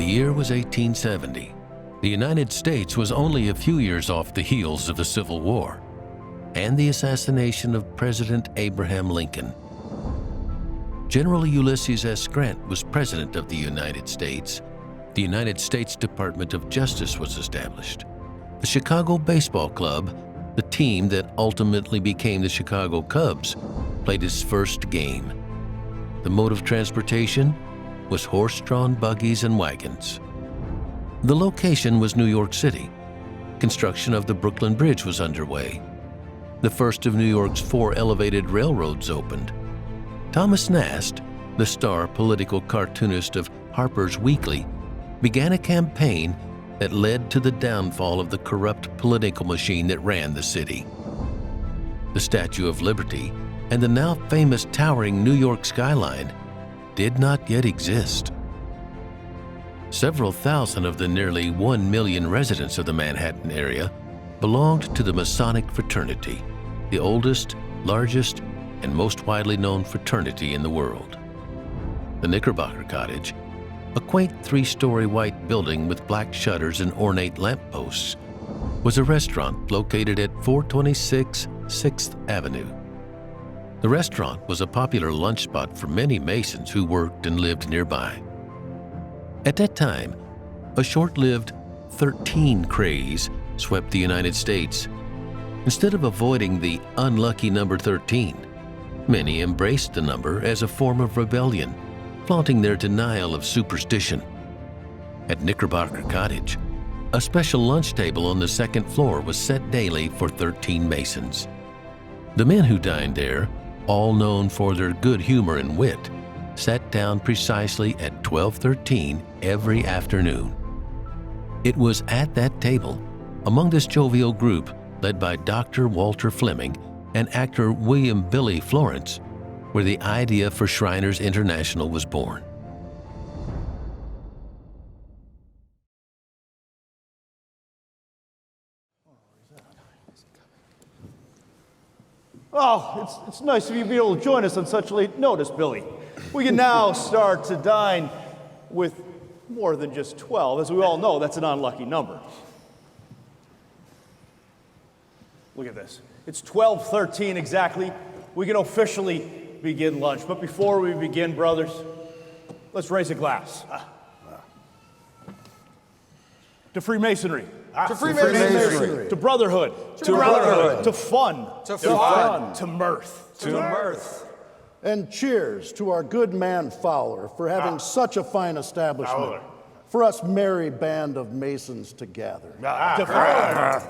year was 1870. The United States was only a few years off the heels of the Civil War and the assassination of President Abraham Lincoln. General Ulysses S. Grant was President of the United States. The United States Department of Justice was established. The Chicago Baseball Club, the team that ultimately became the Chicago Cubs, played its first game. The mode of transportation was horse-drawn buggies and wagons. The location was New York City. Construction of the Brooklyn Bridge was underway. The first of New York's 4 elevated railroads opened. Thomas Nast, the star political cartoonist of Harper's Weekly, began a campaign that led to the downfall of the corrupt political machine that ran the city. The Statue of Liberty and the now famous towering New York skyline did not yet exist. Several thousand of the nearly 1 million residents of the Manhattan area belonged to the Masonic fraternity, the oldest, largest, and most widely known fraternity in the world. The Knickerbocker Cottage, a quaint 3-story white building with black shutters and ornate lampposts, was a restaurant located at 426 6th Avenue. The restaurant was a popular lunch spot for many Masons who worked and lived nearby. At that time, a short-lived 13 craze swept the United States. Instead of avoiding the unlucky number 13, many embraced the number as a form of rebellion, flaunting their denial of superstition. At Knickerbocker Cottage, a special lunch table on the 2nd floor was set daily for 13 Masons. The men who dined there, all known for their good humor and wit, sat down precisely at 12:13 every afternoon. It was at that table, among this jovial group led by Dr. Walter Fleming and actor William "Billy" Florence, where the idea for Shriners International was born. Oh, it's nice of you to be able to join us on such late notice, Billy. We can now start to dine with more than just 12. As we all know, that's an unlucky number. Look at this. It's 12:13 exactly. We can officially begin lunch. But before we begin, brothers, let's raise a glass. To Freemasonry. To Freemasonry. To brotherhood. To brotherhood. To fun. To fun. To mirth. To mirth. And cheers to our good man Fowler for having such a fine establishment. Fowler. For us merry band of Masons to gather. To Fowler.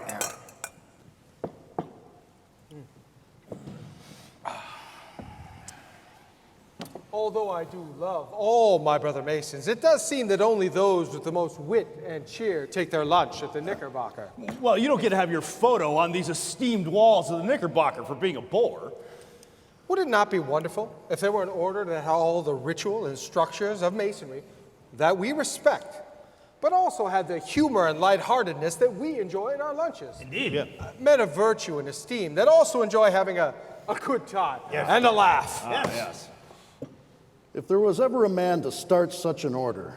Although I do love all my brother Masons, it does seem that only those with the most wit and cheer take their lunch at the Knickerbocker. Well, you don't get to have your photo on these esteemed walls of the Knickerbocker for being a bore. Would it not be wonderful if there were an order that had all the ritual and structures of Masonry that we respect, but also had the humor and lightheartedness that we enjoy in our lunches? Indeed. Yeah. Men of virtue and esteem that also enjoy having a good time and a laugh. Yes. If there was ever a man to start such an order,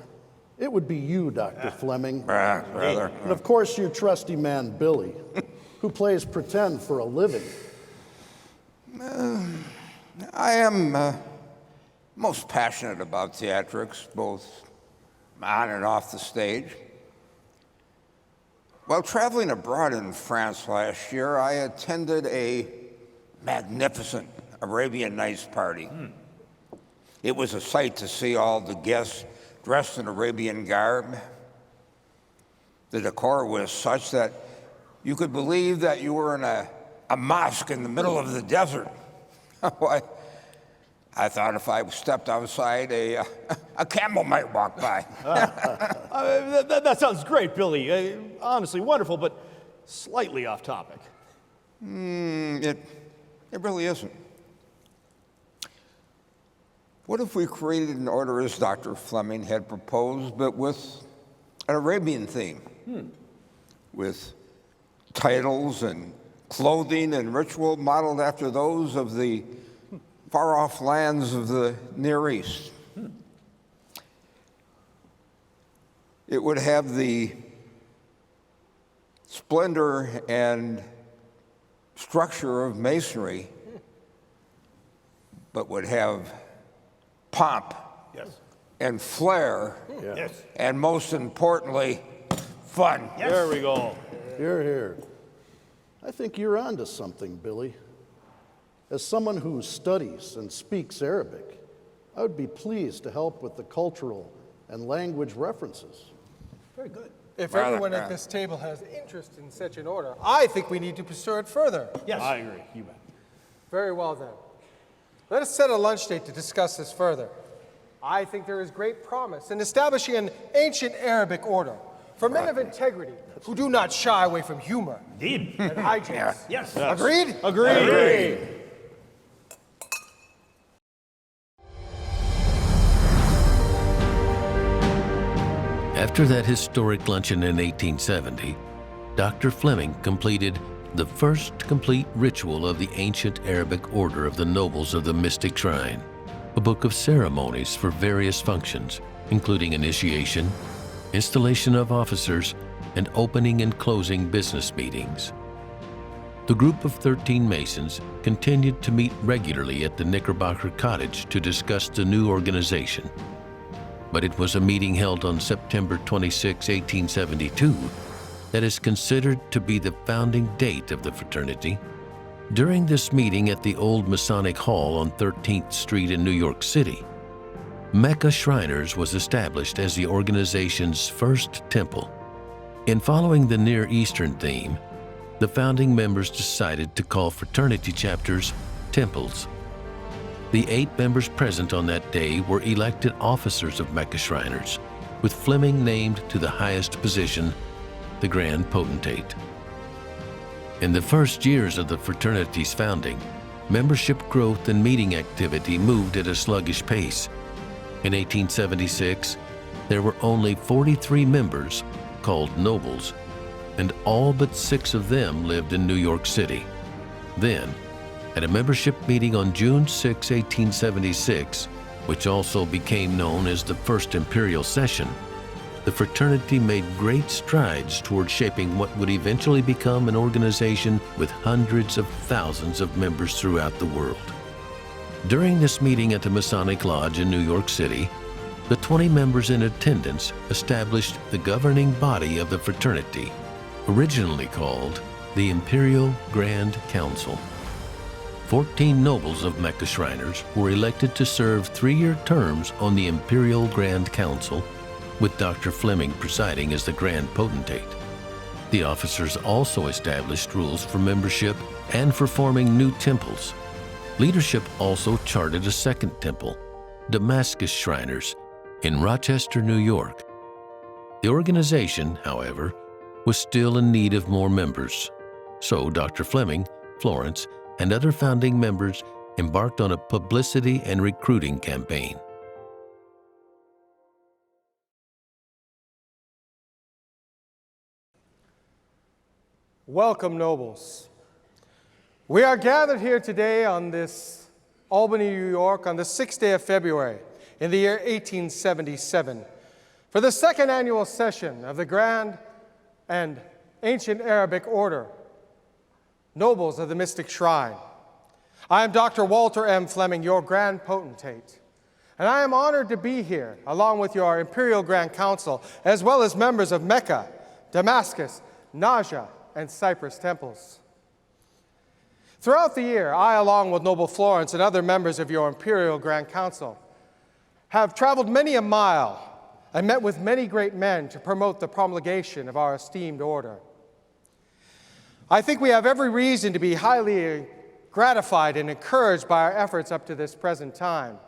it would be you, Dr. Fleming. Brother. And of course, your trusty man, Billy, who plays pretend for a living. I am most passionate about theatrics, both on and off the stage. While traveling abroad in France last year, I attended a magnificent Arabian Nights party. It was a sight to see all the guests dressed in Arabian garb. The decor was such that you could believe that you were in a mosque in the middle of the desert. I thought if I stepped outside, a camel might walk by. That sounds great, Billy. Honestly, wonderful, but slightly off topic. It really isn't. What if we created an order as Dr. Fleming had proposed, but with an Arabian theme? With titles and clothing and ritual modeled after those of the far-off lands of the Near East. It would have the splendor and structure of masonry, but would have pomp and flair, and most importantly, fun. There we go. Here, here. I think you're onto something, Billy. As someone who studies and speaks Arabic, I would be pleased to help with the cultural and language references. Very good. If everyone at this table has interest in such an order, I think we need to pursue it further. Yes. I agree. You bet. Very well then. Let us set a lunch date to discuss this further. I think there is great promise in establishing an ancient Arabic order for men of integrity who do not shy away from humor Indeed. and hijinks. Yes. Agreed? Agreed. After that historic luncheon in 1870, Dr. Fleming completed the first complete ritual of the ancient Arabic order of the Nobles of the Mystic Shrine, a book of ceremonies for various functions, including initiation, installation of officers, and opening and closing business meetings. The group of 13 Masons continued to meet regularly at the Knickerbocker Cottage to discuss the new organization. But it was a meeting held on September 26, 1872, that is considered to be the founding date of the fraternity. During this meeting at the old Masonic Hall on 13th Street in New York City, Mecca Shriners was established as the organization's first temple. In following the Near Eastern theme, the founding members decided to call fraternity chapters temples. The 8 members present on that day were elected officers of Mecca Shriners, with Fleming named to the highest position, the Grand Potentate. In the first years of the fraternity's founding, membership growth and meeting activity moved at a sluggish pace. In 1876, there were only 43 members, called Nobles, and all but 6 of them lived in New York City. Then, at a membership meeting on June 6, 1876, which also became known as the First Imperial Session, the fraternity made great strides toward shaping what would eventually become an organization with hundreds of thousands of members throughout the world. During this meeting at the Masonic Lodge in New York City, the 20 members in attendance established the governing body of the fraternity, originally called the Imperial Grand Council. 14 nobles of Mecca Shriners were elected to serve 3-year terms on the Imperial Grand Council, with Dr. Fleming presiding as the Grand Potentate. The officers also established rules for membership and for forming new temples. Leadership also charted a second temple, Damascus Shriners, in Rochester, New York. The organization, however, was still in need of more members. So Dr. Fleming, Florence, and other founding members embarked on a publicity and recruiting campaign. Welcome, nobles. We are gathered here today on this Albany, New York, on the 6th day of February in the year 1877 for the second annual session of the Grand and Ancient Arabic Order, Nobles of the Mystic Shrine. I am Dr. Walter M. Fleming, your Grand Potentate, and I am honored to be here along with your Imperial Grand Council, as well as members of Mecca, Damascus, Naja, and Cyprus temples. Throughout the year, I, along with Noble Florence and other members of your Imperial Grand Council, have traveled many a mile and met with many great men to promote the promulgation of our esteemed order. I think we have every reason to be highly gratified and encouraged by our efforts up to this present time.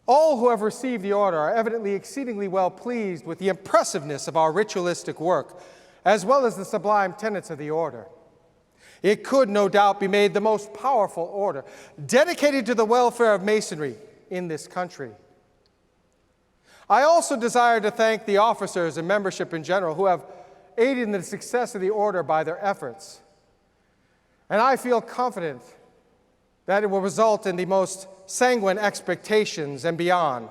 All who have received the order are evidently exceedingly well pleased with the impressiveness of our ritualistic work, as well as the sublime tenets of the order. It could no doubt be made the most powerful order, dedicated to the welfare of Masonry in this country. I also desire to thank the officers and membership in general who have aided in the success of the order by their efforts. And I feel confident that it will result in the most sanguine expectations and beyond.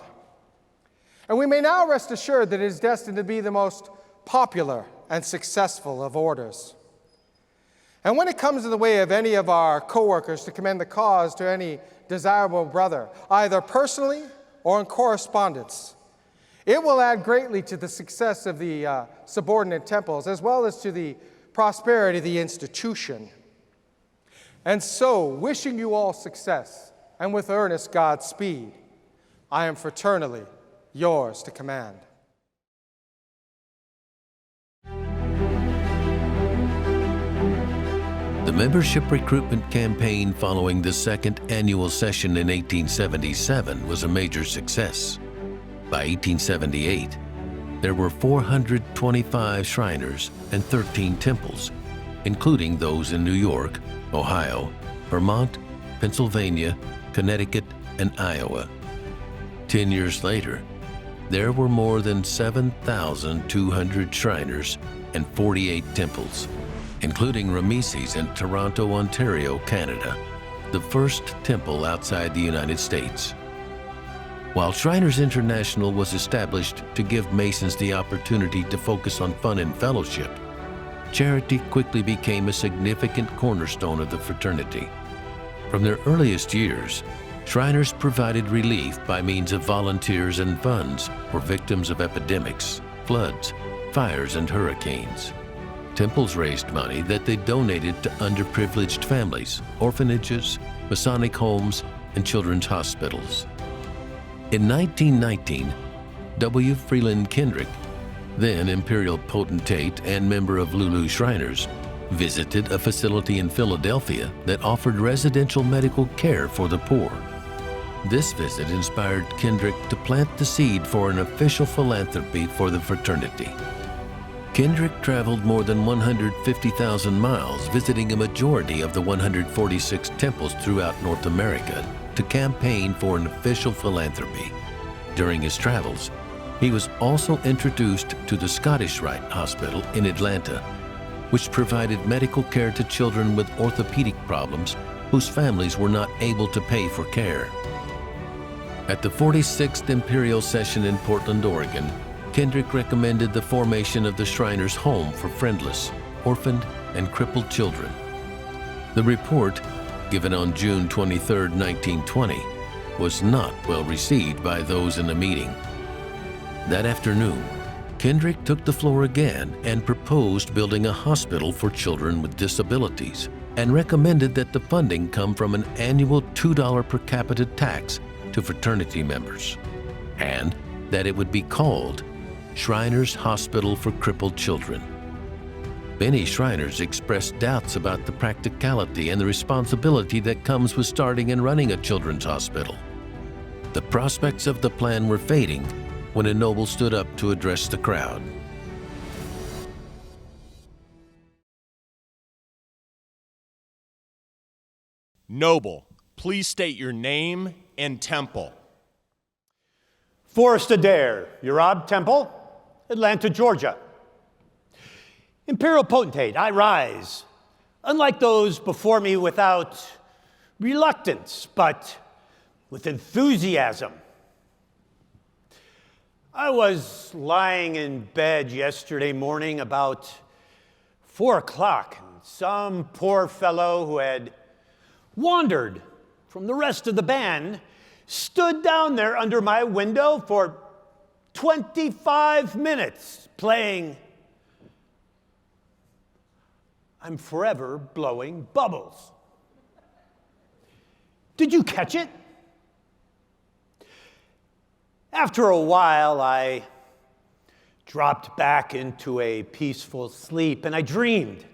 And we may now rest assured that it is destined to be the most popular and successful of orders. And when it comes in the way of any of our co-workers to commend the cause to any desirable brother, either personally or in correspondence, it will add greatly to the success of the subordinate temples, as well as to the prosperity of the institution. And so, wishing you all success, and with earnest Godspeed, I am fraternally yours to command. The membership recruitment campaign following the second annual session in 1877 was a major success. By 1878, there were 425 Shriners and 13 temples, including those in New York, Ohio, Vermont, Pennsylvania, Connecticut, and Iowa. 10 years later, there were more than 7,200 Shriners and 48 temples, including Rameses in Toronto, Ontario, Canada, the first temple outside the United States. While Shriners International was established to give Masons the opportunity to focus on fun and fellowship, charity quickly became a significant cornerstone of the fraternity. From their earliest years, Shriners provided relief by means of volunteers and funds for victims of epidemics, floods, fires, and hurricanes. Temples raised money that they donated to underprivileged families, orphanages, Masonic homes, and children's hospitals. In 1919, W. Freeland Kendrick, then Imperial Potentate and member of Lulu Shriners, visited a facility in Philadelphia that offered residential medical care for the poor. This visit inspired Kendrick to plant the seed for an official philanthropy for the fraternity. Kendrick traveled more than 150,000 miles, visiting a majority of the 146 temples throughout North America to campaign for an official philanthropy. During his travels, he was also introduced to the Scottish Rite Hospital in Atlanta, which provided medical care to children with orthopedic problems whose families were not able to pay for care. At the 46th Imperial Session in Portland, Oregon, Kendrick recommended the formation of the Shriners' Home for friendless, orphaned, and crippled children. The report, given on June 23, 1920, was not well received by those in the meeting. That afternoon, Kendrick took the floor again and proposed building a hospital for children with disabilities and recommended that the funding come from an annual $2 per capita tax to fraternity members, and that it would be called Shriners Hospital for Crippled Children. Many Shriners expressed doubts about the practicality and the responsibility that comes with starting and running a children's hospital. The prospects of the plan were fading when a noble stood up to address the crowd. Noble, please state your name and temple. Forrest Adair, Urab Temple, Atlanta, Georgia. Imperial Potentate, I rise, unlike those before me, without reluctance, but with enthusiasm. I was lying in bed yesterday morning about 4 o'clock, and some poor fellow who had wandered from the rest of the band stood down there under my window for 25 minutes playing I'm Forever Blowing Bubbles. Did you catch it? After a while, I dropped back into a peaceful sleep, and I dreamed.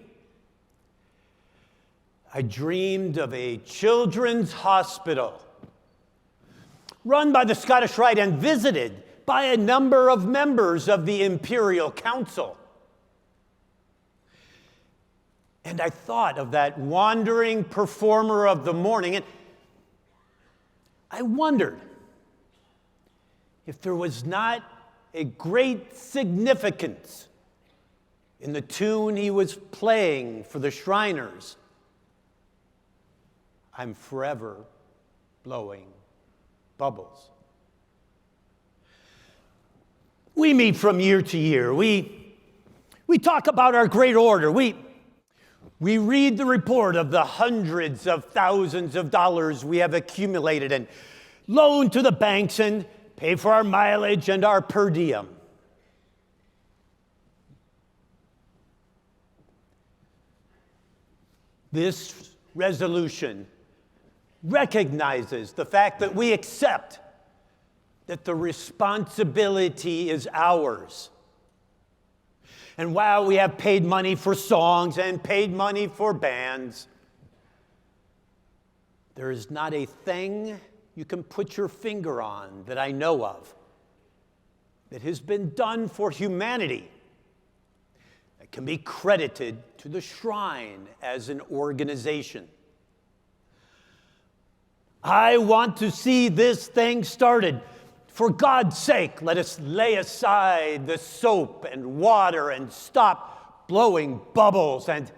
I dreamed of a children's hospital run by the Scottish Rite and visited by a number of members of the Imperial Council. And I thought of that wandering performer of the morning, and I wondered if there was not a great significance in the tune he was playing for the Shriners. I'm forever blowing bubbles. We meet from year to year. We talk about our great order. We read the report of the hundreds of thousands of dollars we have accumulated and loaned to the banks and pay for our mileage and our per diem. This resolution recognizes the fact that we accept that the responsibility is ours. And while we have paid money for songs and paid money for bands, there is not a thing you can put your finger on that I know of that has been done for humanity that can be credited to the Shrine as an organization. I want to see this thing started. For God's sake, let us lay aside the soap and water and stop blowing bubbles and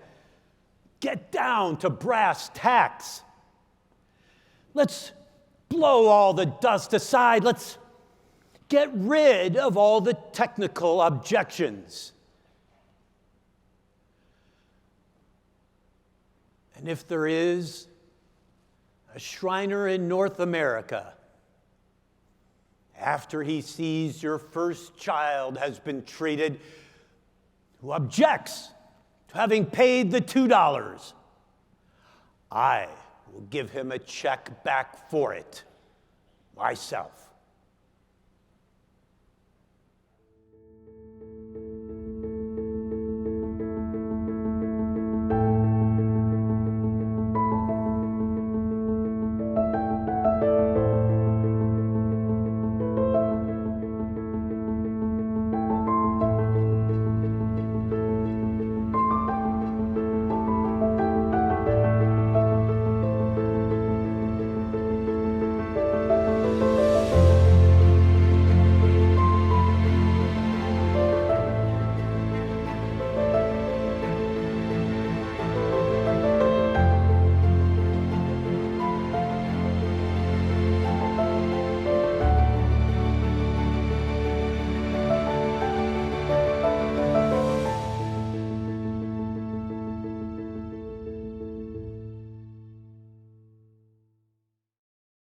get down to brass tacks. Let's blow all the dust aside. Let's get rid of all the technical objections. And if there is a Shriner in North America, after he sees your first child has been treated, who objects to having paid the $2, I will give him a check back for it myself.